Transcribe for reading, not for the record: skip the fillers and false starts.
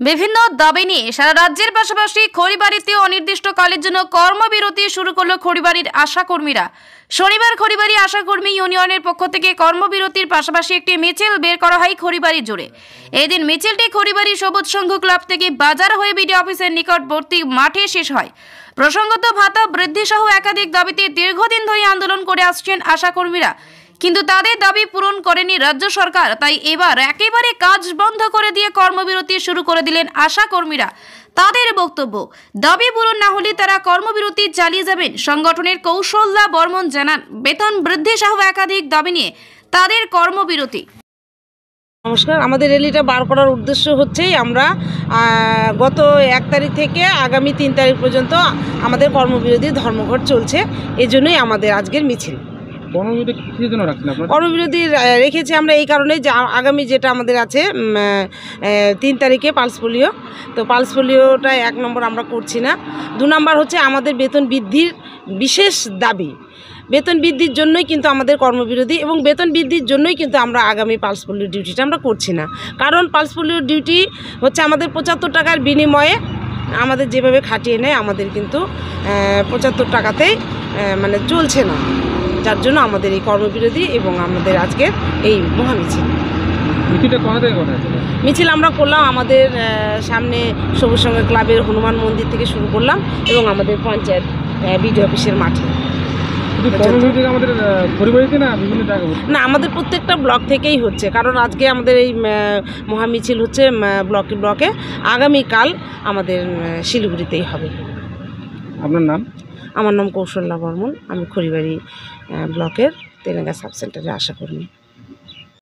বিভিন্ন দাবি নিয়ে সারা রাজ্যের পাশাপাশি খড়িবাড়িতেও অনির্দিষ্টকালের জন্য কর্মবিরতি শুরু করলো খড়িবাড়ির আশাকর্মীরা। শনিবার খড়িবাড়ি আশাকর্মী ইউনিয়নের পক্ষ থেকে কর্মবিরতির পাশাপাশি একটি মিছিল বের করা হয় খড়িবাড়ি জুড়ে। এদিন মিছিলটি খড়িবাড়ি সবুজ সংঘ ক্লাব থেকে বাজার হয়ে বিডিও অফিসের নিকটবর্তী মাঠে শেষ হয়। প্রসঙ্গত ভাতা বৃদ্ধি সহ একাধিক দাবিতে দীর্ঘদিন ধরে আন্দোলন করে আসছেন আশাকর্মীরা, কিন্তু তাদের দাবি পূরণ করেনি রাজ্য সরকার। তাই এবার একেবারে কাজ বন্ধ করে দিয়ে কর্মবিরতি শুরু করে দিলেন আশাকর্মীরা। তাদের বক্তব্য, দাবি পূরণ না হলে তারা কর্মবিরতি চালিয়ে যাবেন। সংগঠনের কৌশলদা বর্মন জানান, বেতন বৃদ্ধি সহ একাধিক দাবি নিয়ে তাদের কর্মবিরতি। নমস্কার, আমাদের র্যালিটা বার করার উদ্দেশ্য হচ্ছে আমরা গত 1 তারিখ থেকে আগামী 3 তারিখ পর্যন্ত আমাদের কর্মবিরতি ধর্মঘট চলছে। এই জন্যই আমাদের আজকের মিছিল। কর্মবিরতি রেখেছি আমরা এই কারণে যে আগামী যেটা আমাদের আছে 3 তারিখে পালস পোলিও, তো পালস পোলিওটা 1 নম্বর আমরা করছি না। 2 নম্বর হচ্ছে আমাদের বেতন বৃদ্ধির বিশেষ দাবি। বেতন বৃদ্ধির জন্যই কিন্তু আমাদের কর্মবিরতি, এবং বেতন বৃদ্ধির জন্যই কিন্তু আমরা আগামী পালস পোলিও ডিউটিটা আমরা করছি না। কারণ পালস পোলিও ডিউটি হচ্ছে আমাদের 75 টাকার বিনিময়ে আমাদের যেভাবে খাটিয়ে নেয়, আমাদের কিন্তু 75 টাকাতেই মানে চলছে না। যার জন্য আমাদের এই কর্মবিরতি এবং আমাদের আজকের এই মহামিছিল। মিছিল আমরা করলাম আমাদের সামনে সবুজ সংঘ ক্লাবের হনুমান মন্দির থেকে শুরু করলাম এবং আমাদের পঞ্চায়েত বিডিও অফিসের মাঠে। না, আমাদের প্রত্যেকটা ব্লক থেকেই হচ্ছে, কারণ আজকে আমাদের এই মহামিছিল হচ্ছে ব্লকে। আগামীকাল আমাদের শিলিগুড়িতেই হবে। আপনার নাম? আমার নাম কৌশল্যা বর্মন, আমি খড়িবাড়ি ব্লকের তেলেঙ্গা সাব সেন্টারে আশাকর্মী।